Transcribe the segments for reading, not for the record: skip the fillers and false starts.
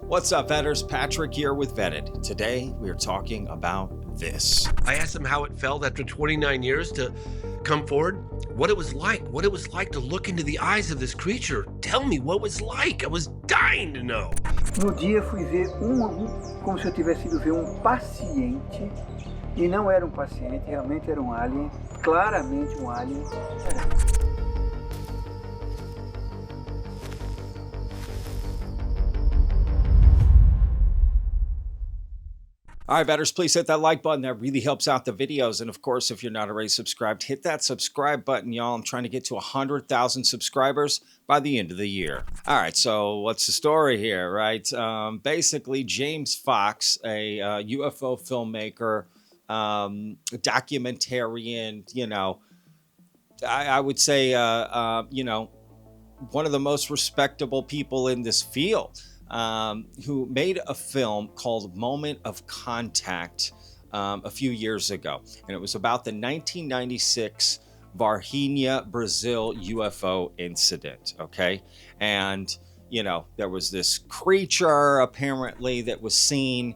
What's up, Vetters? Patrick here with Vetted. Today, we are talking about this. I asked him how it felt after 29 years to come forward, what it was like to look into the eyes of this creature. Tell me what it was like. I was dying to know. No dia fui ver como se eu tivesse ido ver paciente, e não era paciente, realmente era alien, claramente alien. All right, Vetters, please hit that like button. That really helps out the videos. And of course, if you're not already subscribed, hit that subscribe button, y'all. I'm trying to get to 100,000 subscribers by the end of the year. All right, so what's the story here, right? Basically, James Fox, a UFO filmmaker, documentarian, I would say, one of the most respectable people in this field. Who made a film called Moment of Contact a few years ago. And it was about the 1996 Varginha Brazil UFO incident, okay? And, there was this creature apparently that was seen,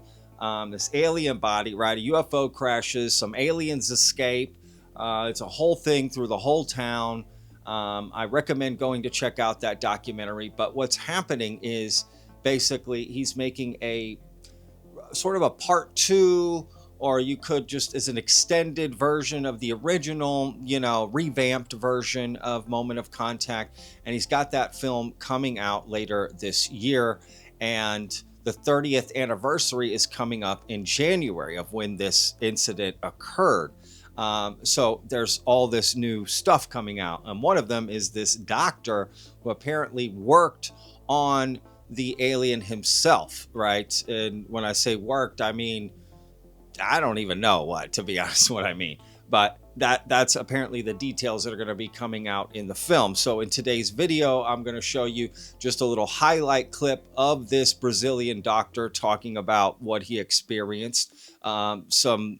this alien body, right? A UFO crashes, some aliens escape. It's a whole thing through the whole town. I recommend going to check out that documentary. But what's happening is, basically, he's making a sort of a part two, or you could just as an extended version of the original, revamped version of Moment of Contact. And he's got that film coming out later this year. And the 30th anniversary is coming up in January of when this incident occurred. So there's all this new stuff coming out. And one of them is this doctor who apparently worked on the alien himself, right? And when I say worked, I mean, I don't even know to be honest, what I mean. But that's apparently the details that are going to be coming out in the film. So in today's video, I'm going to show you just a little highlight clip of this Brazilian doctor talking about what he experienced. Some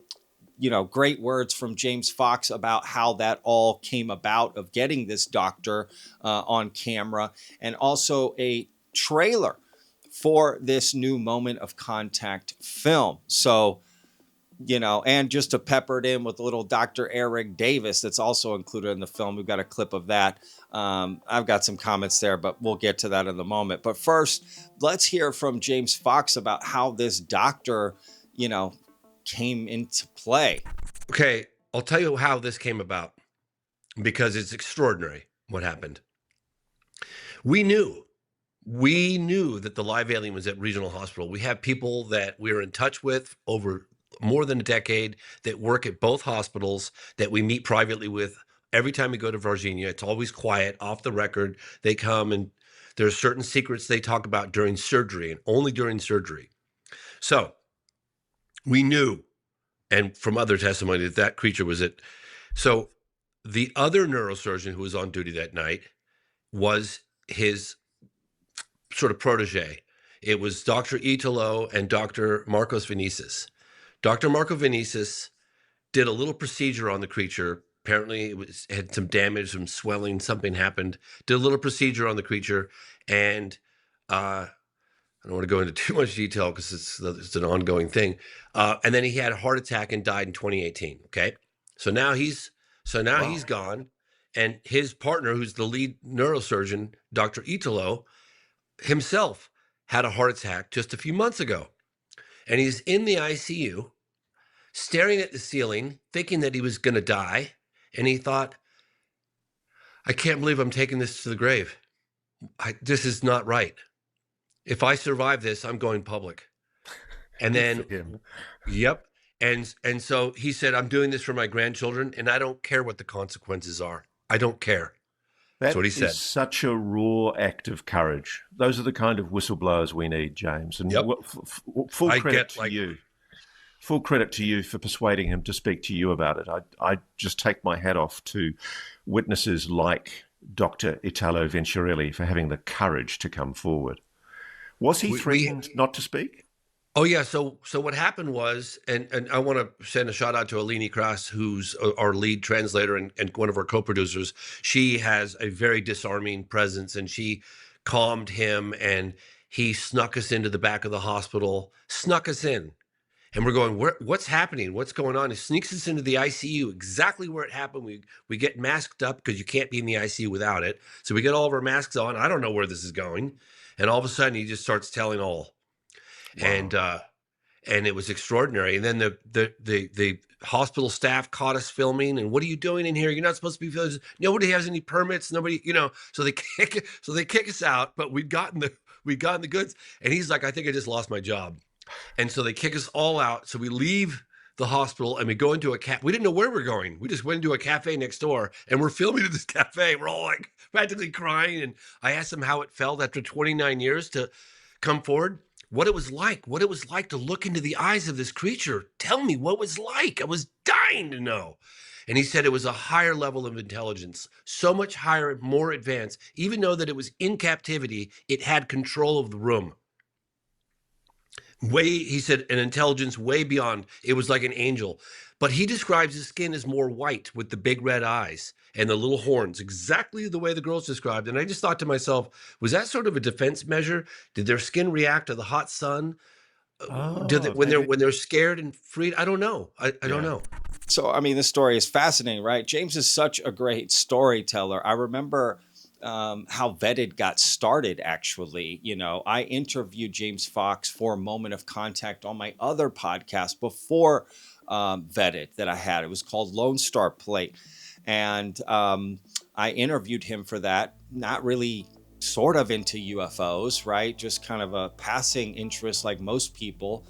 great words from James Fox about how that all came about of getting this doctor on camera, and also a trailer for this new Moment of Contact film. So, and just to pepper it in with a little Dr. Eric Davis that's also included in the film. We've got a clip of that. I've got some comments there, but we'll get to that in a moment. But first, let's hear from James Fox about how this doctor, came into play. Okay, I'll tell you how this came about, because it's extraordinary what happened. We knew that the live alien was at Regional Hospital. We have people that we're in touch with over more than a decade that work at both hospitals that we meet privately with every time we go to Varginha. It's always quiet, off the record. They come, and there are certain secrets they talk about during surgery, and only during surgery. So we knew, and from other testimony, that creature was it. So the other neurosurgeon who was on duty that night was his sort of protege. It was Dr. Italo and Dr. Marcos Vinicius. Dr. Marco Vinicius did a little procedure on the creature. Apparently it had some damage, some swelling, something happened. Did a little procedure on the creature, and I don't want to go into too much detail because it's an ongoing thing. And then he had a heart attack and died in 2018. Okay, so now he's gone, and his partner, who's the lead neurosurgeon, Dr. Italo, himself had a heart attack just a few months ago, and he's in the ICU staring at the ceiling thinking that he was going to die. And he thought, I can't believe I'm taking this to the grave. This is not right. If I survive this, I'm going public. And then, yep. And so he said, I'm doing this for my grandchildren, and I don't care what the consequences are. I don't care. That's what he said. Is such a raw act of courage. Those are the kind of whistleblowers we need, James. And full credit to you. Full credit to you for persuading him to speak to you about it. I just take my hat off to witnesses like Dr. Italo Venturelli for having the courage to come forward. Was he threatened not to speak? Oh, yeah. So what happened was, and I want to send a shout out to Alini Kras, who's our lead translator and one of our co-producers. She has a very disarming presence, and she calmed him, and he snuck us into the back of the hospital, snuck us in. And we're going, what's happening? What's going on? He sneaks us into the ICU, exactly where it happened. We get masked up because you can't be in the ICU without it. So we get all of our masks on. I don't know where this is going. And all of a sudden, he just starts telling all. Wow. And it was extraordinary. And then the hospital staff caught us filming. And what are you doing in here? You're not supposed to be filming. Nobody has any permits. Nobody, So they kick us out. But we'd gotten the goods. And he's like, I think I just lost my job. And so they kick us all out. So we leave the hospital and we go into a cafe. We didn't know where we're going. We just went into a cafe next door and we're filming at this cafe. We're all like practically crying. And I asked them how it felt after 29 years to come forward, what it was like to look into the eyes of this creature. Tell me what it was like. I was dying to know. And he said it was a higher level of intelligence, so much higher, more advanced. Even though that it was in captivity, it had control of the room. He said, an intelligence way beyond. It was like an angel. But he describes his skin as more white with the big red eyes and the little horns, exactly the way the girls described. And I just thought to myself, was that sort of a defense measure? Did their skin react to the hot sun? When they're scared and freed? I don't know. I don't know. So, I mean, this story is fascinating, right? James is such a great storyteller. I remember how Vetted got started, actually. I interviewed James Fox for Moment of Contact on my other podcast before Vetted that I had. It was called Lone Star Plate. And I interviewed him for that, not really sort of into UFOs, right? Just kind of a passing interest like most people,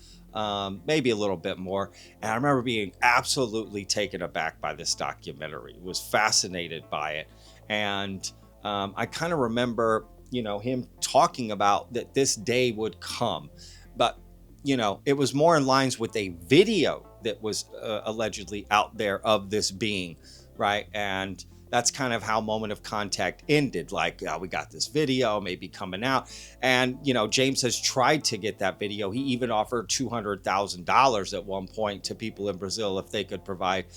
maybe a little bit more. And I remember being absolutely taken aback by this documentary. Was fascinated by it. And I kind of remember, him talking about that this day would come, but, it was more in lines with a video that was allegedly out there of this being, right? And that's kind of how Moment of Contact ended. Like, we got this video maybe coming out. And, James has tried to get that video. He even offered $200,000 at one point to people in Brazil if they could provide,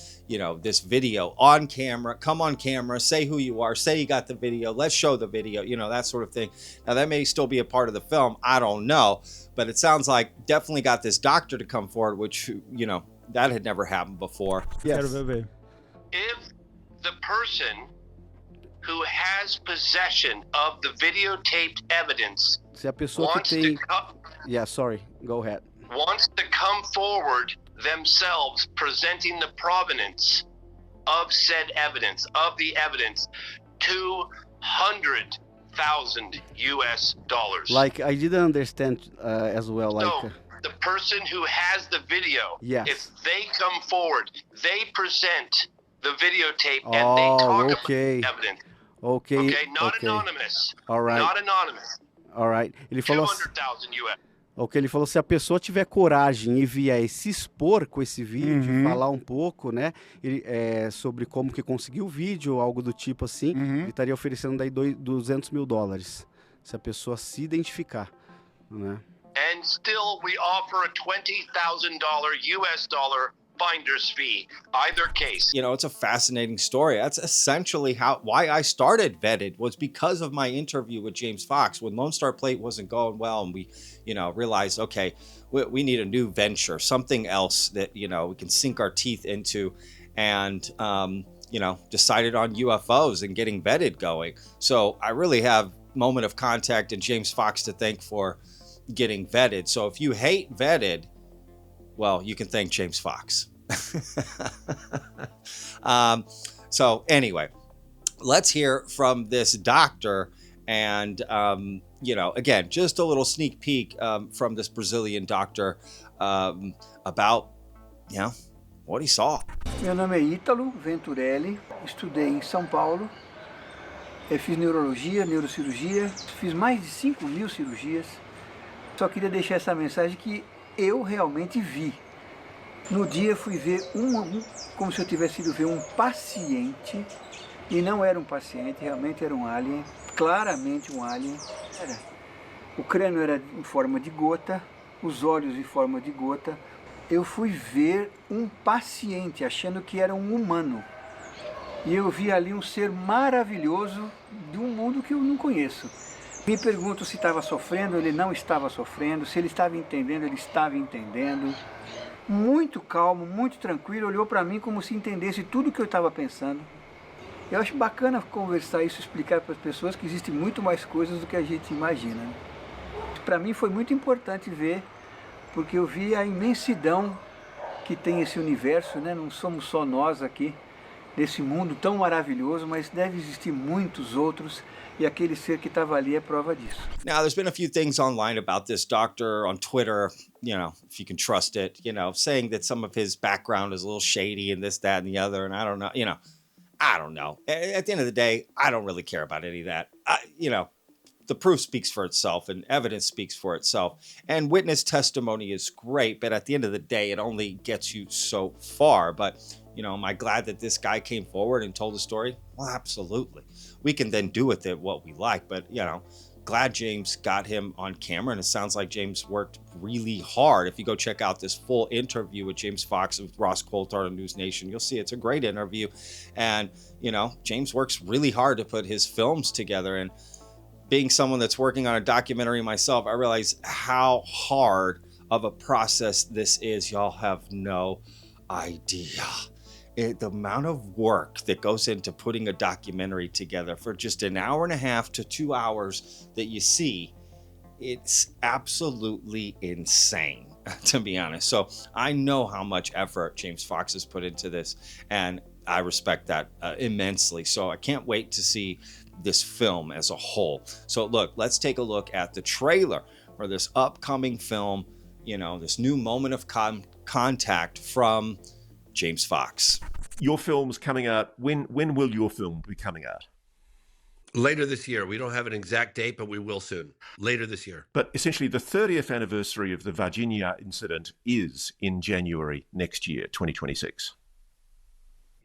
this video on camera. Come on camera, say who you are, say you got the video, let's show the video, that sort of thing. Now, that may still be a part of the film. I don't know. But it sounds like definitely got this doctor to come forward, which, that had never happened before. Yes. If the person who has possession of the videotaped evidence Se a pessoa que tem... Yeah, sorry. Go ahead. Wants to come forward themselves presenting the provenance of said evidence, of the evidence, $200,000 US. Like, I didn't understand as well. So, the person who has the video, yes. If they come forward, they present the videotape and they talk about the evidence. Okay. Not anonymous. All right. Not anonymous. All right. Ele falou $200,000 US. Ok, ele falou, se a pessoa tiver coragem e vier se expor com esse vídeo, falar um pouco, né, sobre como que conseguiu o vídeo, ou algo do tipo assim, ele estaria oferecendo daí $200 mil, se a pessoa se identificar, né. And still we offer a $20,000 US finder's fee, either case. It's a fascinating story. That's essentially why I started Vetted, was because of my interview with James Fox when Lone Star Plate wasn't going well, and we, realized, okay, we need a new venture, something else that, we can sink our teeth into, and, decided on UFOs and getting Vetted going. So I really have Moment of Contact and James Fox to thank for getting Vetted. So if you hate Vetted, well, you can thank James Fox. So anyway, let's hear from this doctor. And, again, just a little sneak peek from this Brazilian doctor about, what he saw. Meu nome é Ítalo Venturelli, estudei em São Paulo, fiz neurologia, neurocirurgia, fiz mais de 5.000 cirurgias. Só queria deixar essa mensagem que eu realmente vi. No dia fui ver como se eu tivesse ido ver um paciente, e não era um paciente, realmente era um alien, claramente um alien. O crânio era em forma de gota, os olhos em forma de gota. Eu fui ver um paciente, achando que era um humano. E eu vi ali um ser maravilhoso de um mundo que eu não conheço. Me pergunto se estava sofrendo, ele não estava sofrendo, se ele estava entendendo, ele estava entendendo. Muito calmo, muito tranquilo, olhou para mim como se entendesse tudo o que eu estava pensando. Eu acho bacana conversar isso, explicar para as pessoas que existem muito mais coisas do que a gente imagina. Para mim foi muito importante ver, porque eu vi a imensidão que tem esse universo, né? Não somos só nós aqui, nesse mundo tão maravilhoso, mas deve existir muitos outros, e aquele ser que estava ali é prova disso. Now, there's been a few things online about this doctor on Twitter, you know, if you can trust it, you know, saying that some of his background is a little shady and this, that, and the other, and I don't know, you know, I don't know. At the end of the day, I don't really care about any of that. You know, the proof speaks for itself and evidence speaks for itself. And witness testimony is great, but at the end of the day, it only gets you so far. But, you know, am I glad that this guy came forward and told the story? Well, absolutely. We can then do with it what we like, but, you know, glad James got him on camera, and it sounds like James worked really hard. If you go check out this full interview with James Fox with Ross Coulthard on News Nation, you'll see it's a great interview. And, you know, James works really hard to put his films together. And being someone that's working on a documentary myself, I realize how hard of a process this is. Y'all have no idea. The amount of work that goes into putting a documentary together for just an hour and a half to 2 hours that you see, it's absolutely insane, to be honest. So I know how much effort James Fox has put into this, and I respect that immensely. So I can't wait to see this film as a whole. So look, let's take a look at the trailer for this upcoming film, you know, this new moment of contact from James Fox. Your film's coming out. When will your film be coming out? Later this year. We don't have an exact date, but we will soon. Later this year. But essentially the 30th anniversary of the Varginha incident is in January next year, 2026.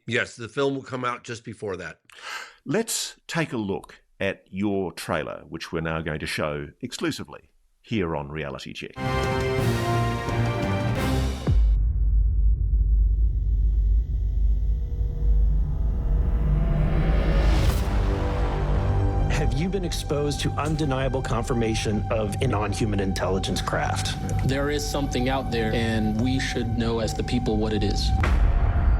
Yes, the film will come out just before that. Let's take a look at your trailer, which we're now going to show exclusively here on Reality Check. Have you been exposed to undeniable confirmation of a non-human intelligence craft? There is something out there, and we should know as the people what it is.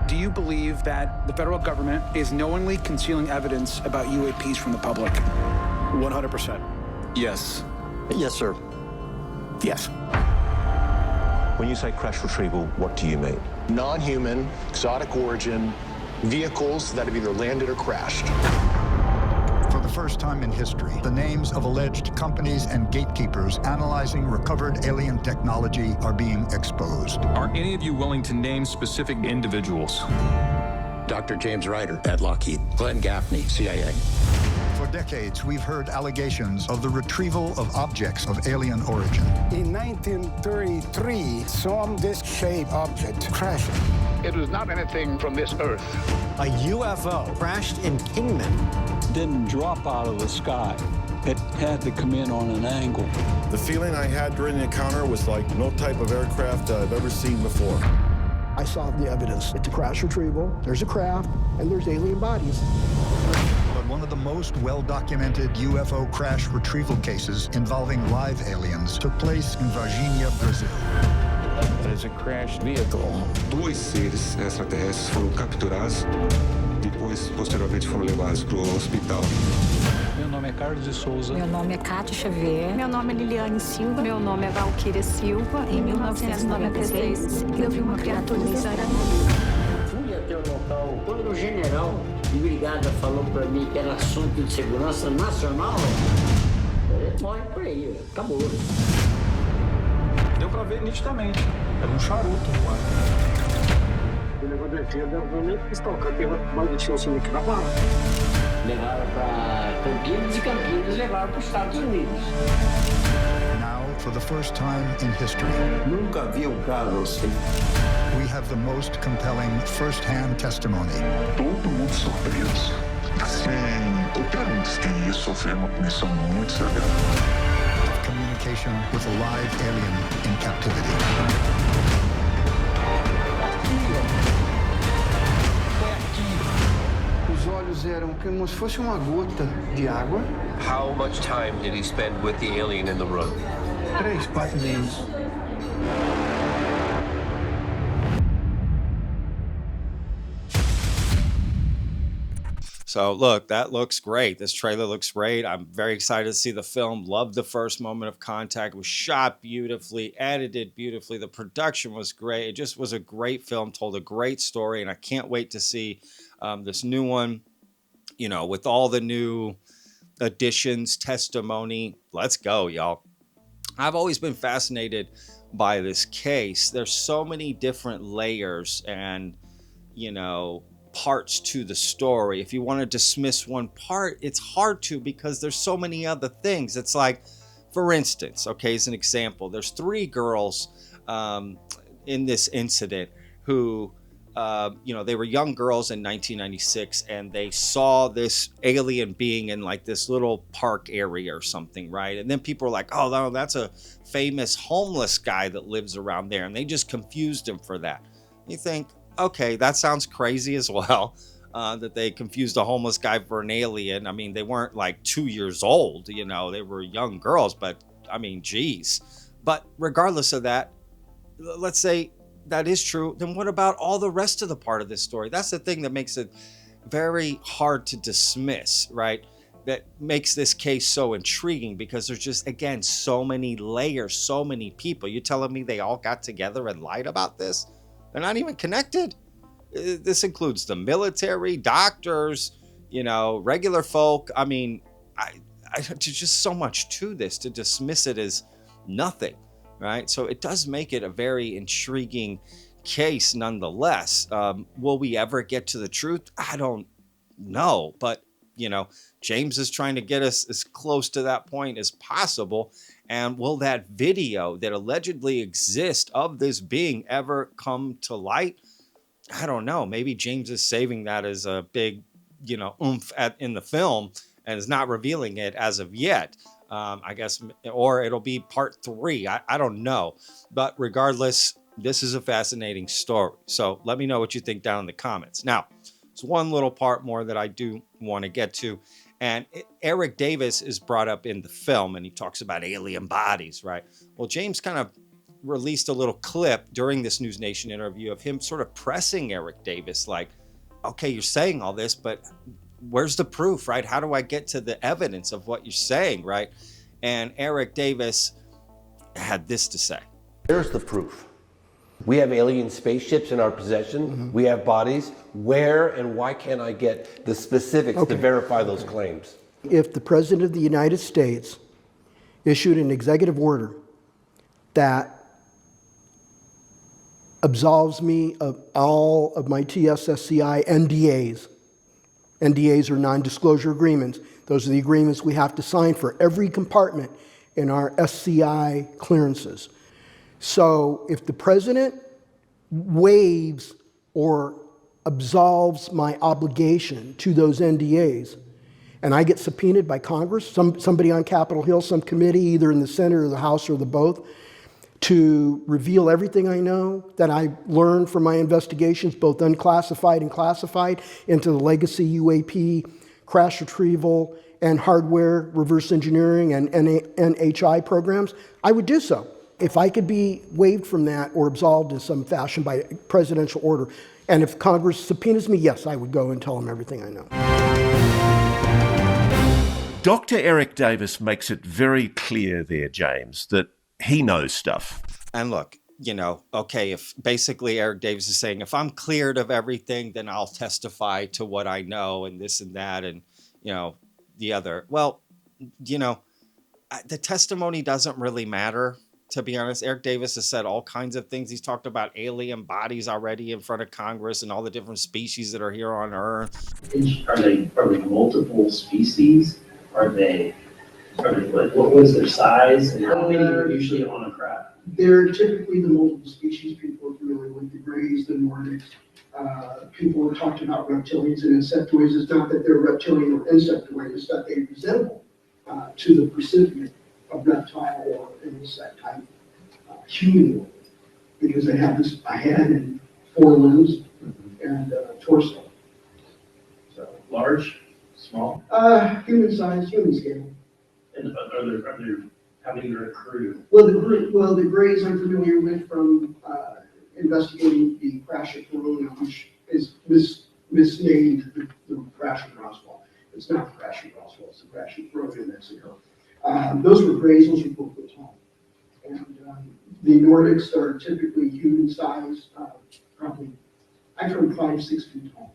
Do you believe that the federal government is knowingly concealing evidence about UAPs from the public? 100%. Yes. Yes, sir. Yes. When you say crash retrieval, what do you mean? Non-human, exotic origin, vehicles that have either landed or crashed. For the first time in history, the names of alleged companies and gatekeepers analyzing recovered alien technology are being exposed. Are any of you willing to name specific individuals? Dr. James Ryder at Lockheed, Glenn Gaffney, CIA. For decades, we've heard allegations of the retrieval of objects of alien origin. In 1933, some disc-shaped object crashed. It was not anything from this earth. A UFO crashed in Kingman. Didn't drop out of the sky. It had to come in on an angle. The feeling I had during the encounter was like no type of aircraft I've ever seen before. I saw the evidence. It's a crash retrieval, there's a craft, and there's alien bodies. But one of the most well-documented UFO crash retrieval cases involving live aliens took place in Varginha, Brazil. There's a crashed vehicle. Dois seres extraterrestres foram capturados, depois, posteriormente, foram levados para o hospital. Meu nome é Carlos de Souza. Meu nome é Cátia Xavier. Meu nome é Liliane Silva. Meu nome é Valquíria Silva. Em 1996, eu vi uma criatura estranha. Fui até o local. Quando o general de brigada falou para mim que era assunto de segurança nacional, morre por aí, acabou. Deu pra ver nitidamente. Era um charuto no ar. O negócio da defesa, nem pistolcar, porque vai deixar o cima aqui na bala. Levaram para Campinas e Campinas levaram para os Estados Unidos. Now, for the first time in history, nunca vi caso assim. We have the most compelling first-hand testimony. Todo mundo surpreso. Assim, qualquer um que ia sofrer uma punição muito severa. Communication with a live alien in captivity. Foi aqui. Os Os olhos eram como se fosse uma gota de água. How much time did he spend with the alien in the room? 3-4 meses. So look, that looks great. This trailer looks great. I'm very excited to see the film. Loved the first Moment of Contact. It was shot beautifully, edited beautifully. The production was great. It just was a great film, told a great story, and I can't wait to see this new one, you know, with all the new additions, testimony. Let's go, y'all. I've always been fascinated by this case. There's so many different layers and, you know, parts to the story. If you want to dismiss one part, it's hard to, because there's so many other things. It's like, for instance, okay, as an example, there's 3 girls in this incident who, you know, they were young girls in 1996, and they saw this alien being in like this little park area or something, right? And then people are like, oh, no, that's a famous homeless guy that lives around there, and they just confused him for that. You think, okay, that sounds crazy as well, that they confused a homeless guy for an alien. I mean, they weren't like 2 years old, you know, they were young girls, but I mean, geez. But regardless of that, let's say that is true, then what about all the rest of the part of this story? That's the thing that makes it very hard to dismiss, right? That makes this case so intriguing, because there's just, again, so many layers, so many people. You're telling me they all got together and lied about this? They're not even connected. This includes the military, doctors, you know, regular folk. I mean, there's just so much to this to dismiss it as nothing, right? So it does make it a very intriguing case nonetheless. Will we ever get to the truth? I don't know. But, you know, James is trying to get us as close to that point as possible. And will that video that allegedly exists of this being ever come to light? I don't know. Maybe James is saving that as a big, you know, oomph in the film, and is not revealing it as of yet. I guess, or it'll be part 3. I don't know. But regardless, this is a fascinating story. So let me know what you think down in the comments. Now, there's one little part more that I do want to get to. And Eric Davis is brought up in the film, and he talks about alien bodies, right? Well, James kind of released a little clip during this News Nation interview of him sort of pressing Eric Davis, like, okay, you're saying all this, but where's the proof, right? How do I get to the evidence of what you're saying, right? And Eric Davis had this to say. Here's the proof. We have alien spaceships in our possession. Mm-hmm. We have bodies. Where and why can't I get the specifics to verify those claims? If the President of the United States issued an executive order that absolves me of all of my TSSCI NDAs, NDAs are non-disclosure agreements. Those are the agreements we have to sign for every compartment in our SCI clearances. So if the president waives or absolves my obligation to those NDAs, and I get subpoenaed by Congress, somebody on Capitol Hill, some committee, either in the Senate or the House or the both, to reveal everything I know that I learned from my investigations, both unclassified and classified, into the legacy UAP, crash retrieval, and hardware reverse engineering and NHI programs, I would do so. If I could be waived from that or absolved in some fashion by presidential order, and if Congress subpoenas me, yes, I would go and tell them everything I know. Dr. Eric Davis makes it very clear there, James, that he knows stuff. And look, you know, okay, if basically Eric Davis is saying, if I'm cleared of everything, then I'll testify to what I know and this and that and, you know, the other. Well, you know, the testimony doesn't really matter, to be honest. Eric Davis has said all kinds of things. He's talked about alien bodies already in front of Congress and all the different species that are here on Earth. Are they multiple species? Are they what is their size, and how many are usually on a craft? They're typically the multiple species. People are familiar with the Greys, the Nordics. People have talked about reptilians and insectoids. It's not that they're reptilian or insectoid, it's that they resemble to the recipient of reptile or insect type humanoid, because they have a head and 4 limbs and torso. So large, small? Human size, human scale. And are there, how many are accrued? Well, the grays I'm familiar with from investigating the crash at Corona, which is misnamed the crash at Roswell. It's not the crash at Roswell, it's the crash at Corona in Mexico. Those were grays, those were 4 foot tall. And the Nordics are typically human size, probably, I've heard 5-6 feet tall.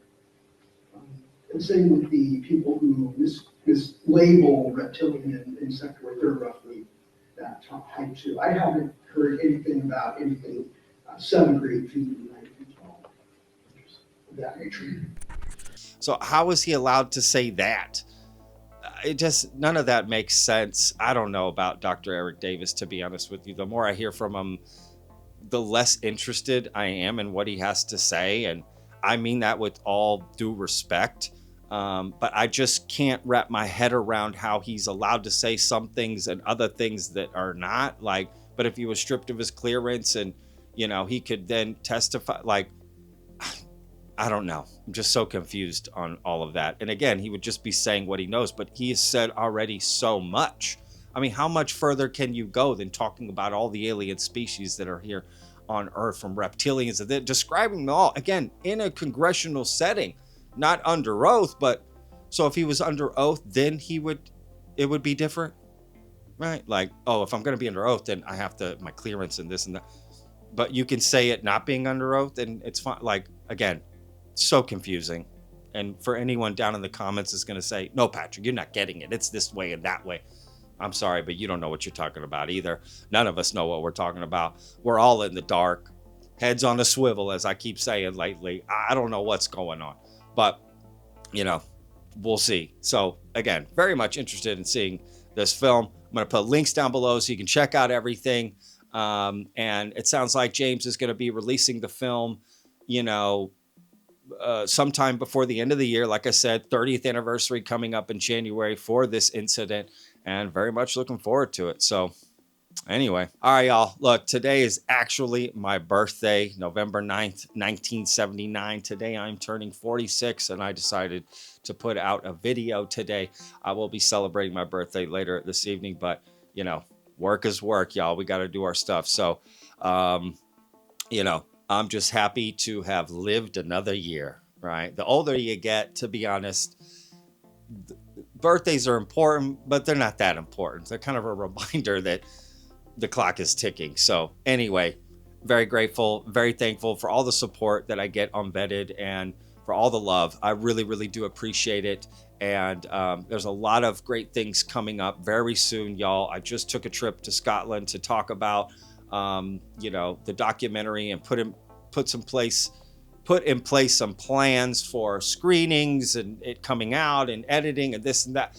And same with the people who mislabel reptilian insectoid, they're roughly that height too. I haven't heard anything about anything 7 or 8 feet and 9 feet tall of that nature. So how is he allowed to say that? It just, none of that makes sense. I don't know about Dr. Eric Davis, to be honest with you. The more I hear from him, the less interested I am in what he has to say. And I mean that with all due respect. But I just can't wrap my head around how he's allowed to say some things and other things that are not. Like, but if he was stripped of his clearance and, you know, he could then testify, like, I don't know. I'm just so confused on all of that. And again, he would just be saying what he knows, but he has said already so much. I mean, how much further can you go than talking about all the alien species that are here on Earth, from reptilians, and describing them all, again, in a congressional setting, not under oath. But so if he was under oath, then it would be different, right? Like, oh, if I'm going to be under oath, then I have to, my clearance and this and that. But you can say it not being under oath and it's fine. Like, again, so confusing. And for anyone down in the comments is going to say, no, Patrick, you're not getting it. It's this way and that way. I'm sorry, but you don't know what you're talking about either. None of us know what we're talking about. We're all in the dark, heads on a swivel, as I keep saying lately. I don't know what's going on, but you know, we'll see. So again, very much interested in seeing this film. I'm going to put links down below so you can check out everything. And it sounds like James is going to be releasing the film, you know, sometime before the end of the year. Like I said, 30th anniversary coming up in January for this incident, and very much looking forward to it. So anyway, all right, y'all. Look, today is actually my birthday, November 9th, 1979. Today I'm turning 46, and I decided to put out a video today. I will be celebrating my birthday later this evening, but you know, work is work, y'all. We got to do our stuff. So, you know, I'm just happy to have lived another year, right? The older you get, to be honest, birthdays are important, but they're not that important. They're kind of a reminder that the clock is ticking. So anyway, very grateful, very thankful for all the support that I get on Vetted and for all the love. I really, really do appreciate it. And there's a lot of great things coming up very soon, y'all. I just took a trip to Scotland to talk about you know, the documentary and put in place some plans for screenings and it coming out and editing and this and that.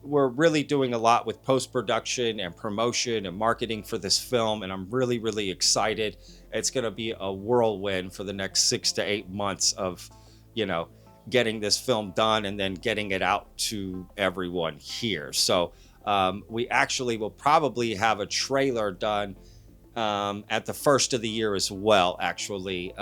We're really doing a lot with post-production and promotion and marketing for this film, and I'm really, really excited. It's going to be a whirlwind for the next 6 to 8 months of, you know, getting this film done and then getting it out to everyone here. So we actually will probably have a trailer done at the first of the year as well, actually.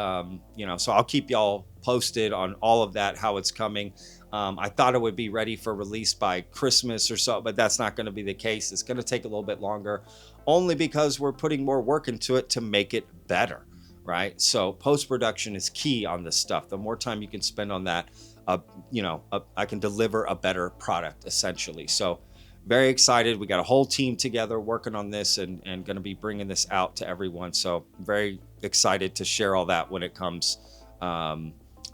You know, so I'll keep y'all posted on all of that, how it's coming. I thought it would be ready for release by Christmas or so, but that's not going to be the case. It's going to take a little bit longer, only because we're putting more work into it to make it better, right? So post-production is key on this stuff. The more time you can spend on that, you know, I can deliver a better product, essentially. So very excited. We got a whole team together working on this and going to be bringing this out to everyone. So very excited to share all that when it comes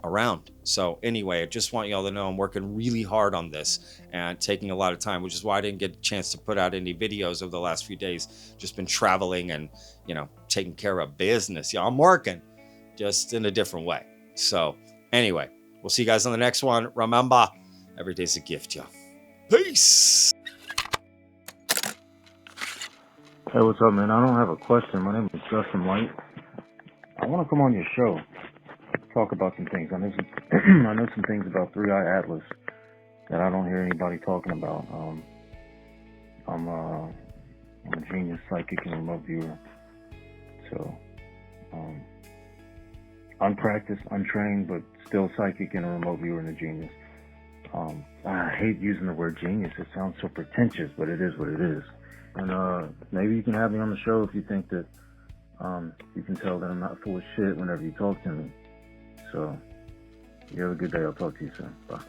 around. So anyway, I just want y'all to know I'm working really hard on this and taking a lot of time, which is why I didn't get a chance to put out any videos over the last few days. Just been traveling and, you know, taking care of business. Yeah, I'm working just in a different way. So anyway, we'll see you guys on the next one. Remember, every day's a gift, y'all. Peace. Hey, what's up, man? I don't have a question. My name is Justin Light. I want to come on your show, talk about some things. I know some things about Three Eye Atlas that I don't hear anybody talking about. I'm a genius psychic and remote viewer. So, unpracticed, untrained, but still psychic and a remote viewer and a genius. I hate using the word genius. It sounds so pretentious, but it is what it is. And maybe you can have me on the show if you think that you can tell that I'm not full of shit whenever you talk to me. So, you have a good day. I'll talk to you soon. Bye.